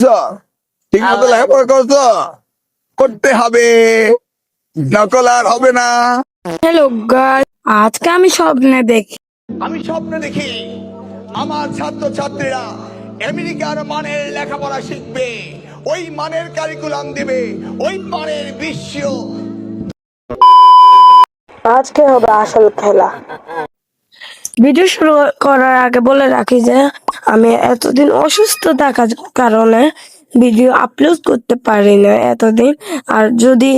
ঠিক মতো লেখাপড়া করছো, করতে হবে, নকল আর হবে না। হ্যালো গাইস, আজকে আমি স্বপ্নে দেখি আমি স্বপ্ন দেখি আমার ছাত্র ছাত্রীরা আমেরিকার মানের লেখাপড়া শিখবে, ওই মানের কারিকুলাম দিবে, ওই মানের বিশ্ব। আজকে হবে আসল খেলা। ভিডিও শুরু করার আগে বলে রাখি যে আমি এতদিন অসুস্থ থাকার কারণে ভিডিও আপলোড করতে পারি না এতদিন। আর যদি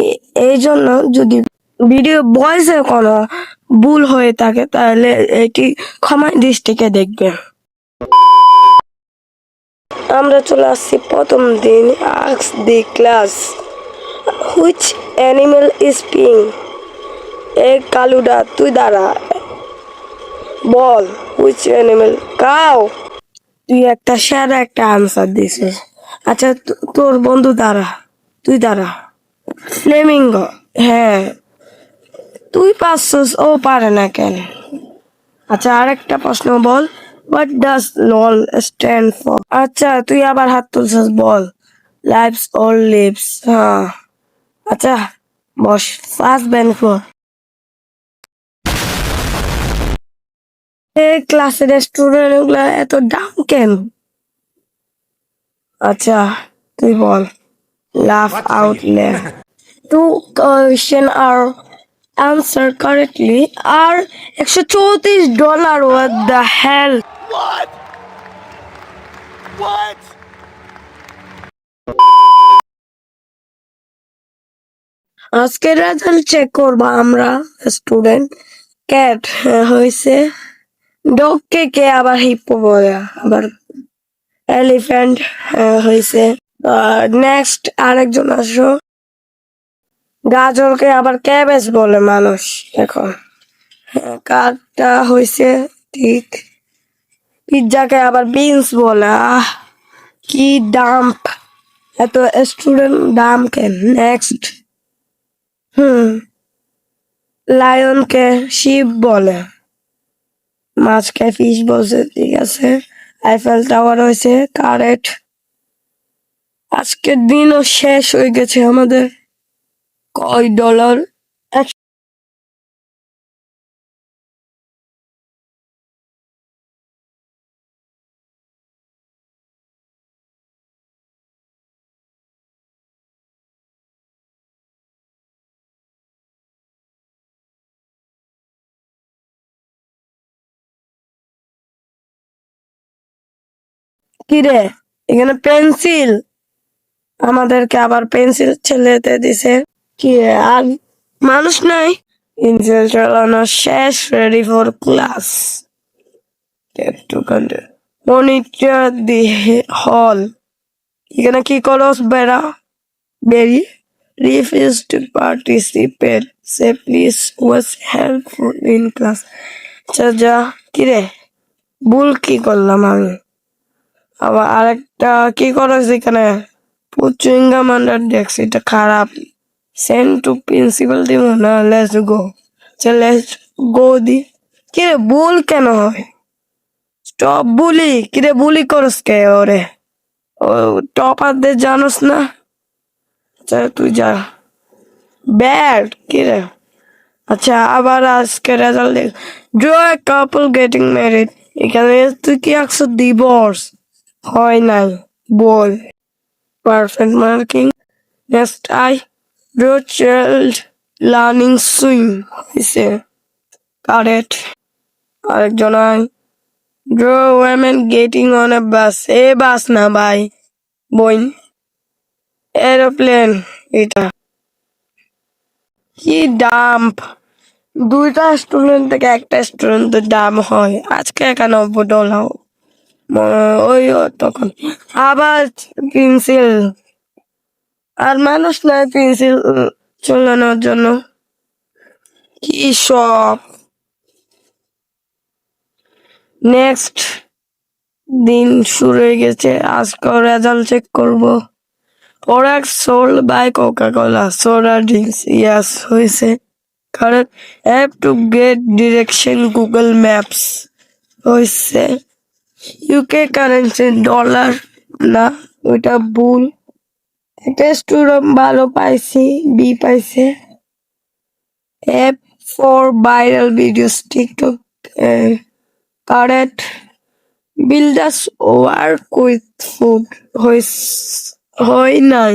এই জন্য যদি ভিডিও ভয়েসে কোনো ভুল হয়ে থাকে তাহলে এটি ক্ষমার দৃষ্টিকে দেখবে। আমরা চলে আসছি প্রথম দিন। Ask the class which animal is pink. এই কালুডা তুই দাঁড়া, বল হুইচ অ্যানিমেল। কাউ। তুই একটা সেরা একটা আনসার দিছিস। আচ্ছা তোর বন্ধু দাঁড়া, তুই দাঁড়া। ফ্লেমিঙ্গো। হ্যাঁ, তুই পারছিস, ও পারে না কেন? আচ্ছা আরেকটা প্রশ্ন বল, what does LOL stand for. আচ্ছা তুই আবার হাত তুলছিস, বল লাইভস অর লিভস। হ্যাঁ, আচ্ছা বস। First band floor. ক্লাসের স্টুডেন্ট গুলা এত ডাউন কেন? আচ্ছা তুই বল, laugh out late. Two question আর আনসার কারেক্টলি আর $134। What the hell. What? What? আজকের রেজাল্ট চেক করবো আমরা স্টুডেন্ট। ক্যাট হয়েছে, ডগ কে কে আবার হিপ্পো বলে, আবার এলিফ্যান্ট হয়েছে। নেক্সট আরেকজন আসো। গাজরকে আবার ক্যাবেজ বলে মানুষ এখন। কাঠটা হয়েছে ঠিক। পিৎজাকে আবার বিনস বলে। কি ডাম্প, এত স্টুডেন্ট ডাম কেন? নেক্সট লায়নকে শিপ বলে। মাছকে ফিশ বলছে, ঠিক আছে। আইফেল টাওয়ার হয়েছে কারেক্ট। আজকের দিনও শেষ হয়ে গেছে আমাদের। কয় ডলার? কিরে, এখানে পেন্সিল, আমাদেরকে আবার পেন্সিল ছেলেতে দিছে। কি রে, আর মানুষ নাই? পেন্সিল চালানো শেষ, রেডি ফর ক্লাস। মনিটর দি হল। এখানে কি করস বেড়া? বেরি রিফিউজ টু পার্টিসিপেট, সে please was helpful in class. আচ্ছা যা। কিরে, ভুল কি করলাম আমি? আবার আরেকটা কি করস এখানে? চুইংগাম আন্ডার ডেস্ক, এটা খারাপ। সেন্ড টু প্রিন্সিপাল দিব না, লেটস গো। লেটস গো দি। কিরে ভুল কেন হয়? স্টপ বুলি। কিরে বুলি করস কে ওরে? ও টপারদের জানোস না? আচ্ছা তুই যা। ব্যাড কিরে। আচ্ছা আবার আজকে রেজাল্ট দেখ। Draw a couple getting married. এখানে তুই কি আঁকছো? ডিভোর্স হয় নাই, বল। Perfect marking. Next I draw child learning swim হয়েছে কারেক্ট। আরেকজন I draw women getting on a bus. A bus না ভাই, বইন। এরোপ্লেন এটা। কি ডাম্প, দুইটা স্টুডেন্ট থেকে একটা স্টুডেন্টের দাম হয় আজকে $91। ওই তখন আবার পেন্সিল, আর মানুষ নয় পেন্সিল চালানোর জন্য। কি সব। নেক্সট দিন শুরু হয়ে গেছে। আজকে রেজাল্ট চেক করবো। Products sold by Coca-Cola soda drinks. Yes, হয়েছে কারণ have to get direction Google Maps হয়েছে। UK কারেন্সি ডলার না, ওইটা ভুল। একটা স্টুডেন্ট ভালো পাইছি, বি পাইছে। F for viral videos, TikTok, current builders work with food. হয় নাই,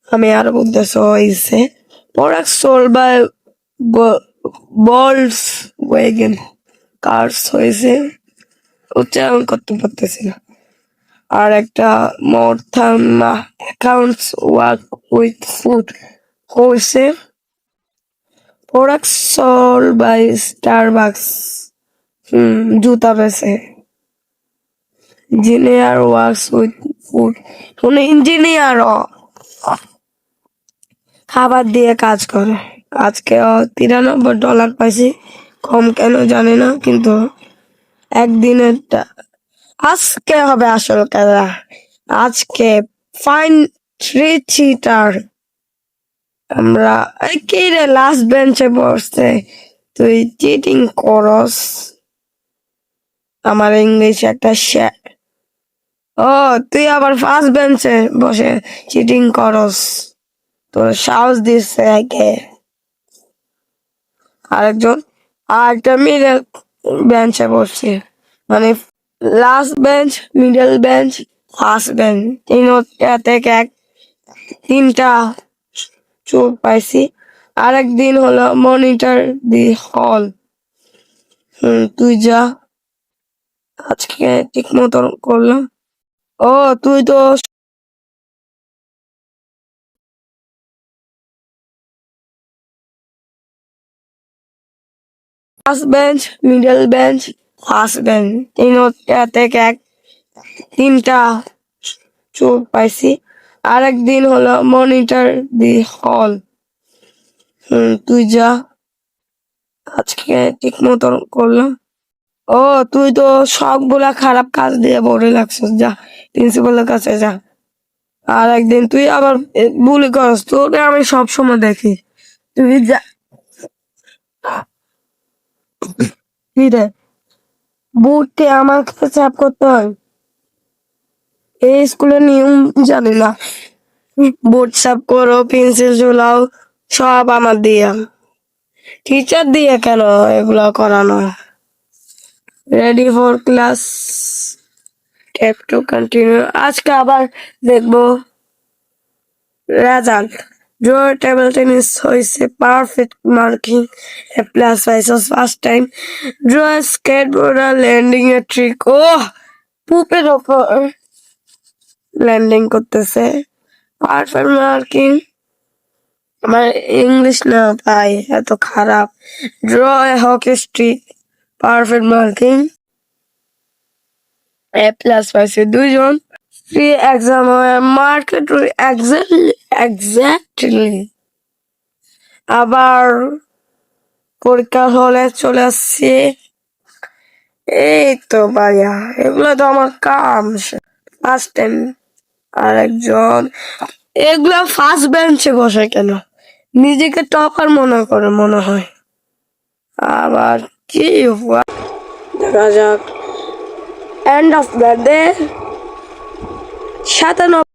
আমি আরো বলতেছি হয়েছে। Products sold by Volkswagen cars হয়েছে, উচ্চারণ করতে পারতেছি না। আর একটা মর্থান অ্যাকাউন্টস ওয়ার্ক উইথ ফুড হয়েছে। Products sold by Starbucks, জুতা বেছে। Engineer works with food, কোন ইঞ্জিনিয়ার খাবার দিয়ে কাজ করে। আজকে $93 পাইছি, কম কেন জানি না, কিন্তু একদিনেরটা আজকে হবে আসল খেলা। আজকে ফাইন 3 চিটার। আমরা কি রে, লাস্ট বেঞ্চে বসছে, তুই চিটিং করস। আমার ইংলিশ একটা ও, তুই আবার ফার্স্ট বেঞ্চে বসে চিটিং করস, তোর সাহস দিচ্ছে একে। আরেকজন আরেকটা মিডল বেঞ্চে বসছে, মানে last bench, middle bench, first bench, তিনটা থেকে তিনটা চোখ পাইছি। আরেকদিন হলো মনিটর দি হল। তুই যা, আজকে ঠিক মতো করলাম। ও, তুই তো first bench, middle bench, first bench, তিনটা থেকে তিনটা চোখ পাইছি। আরেকদিন হলো মনিটর দি হল। তুই যা, আজকে ঠিক মতো করলাম। ও, তুই তো সবগুলা খারাপ কাজ দিয়ে বলে লাগছিস, যা প্রিন্সিপালের কাছে যা। আর একদিন তুই আবার বুলি করস, তোকে আমি সবসময় দেখি, তুই যা। কি রে, বুটকে আমার কাছে চাপ করতে হয়? এই স্কুলের নিয়ম জানি না। বুট সাফ করো, পেন্সিল ঝোলাও, সব আমার দিয়া। টিচার দিয়ে কেন এগুলা করানো? Ready for class, tap to continue. আজকে আবার দেখবো রেজাল্ট। ড্র টেবিল টেনিস হয়েছে পারফেক্ট মার্কিং, এ প্লাস পাইছে first time. Draw skateboarder landing a trick, ও পুপের ওপর ল্যান্ডিং করতেছে, পারফেক্ট মার্কিং। আমার ইংলিশ না ভাই, এত খারাপ। Draw A hockey stick, perfect marking, A plus পাইছে দুইজন। Free exam market exactly. আবার পরীক্ষা হলে চলে আসছি। এই তো ভাইয়া, এগুলো তো আমার কাম। First time. আর একজন এগুলা ফার্স্ট বেঞ্চে বসে কেন? নিজেকে টপার মনে করে মনে হয়। আবার কি দেখা যাক। End of the day 97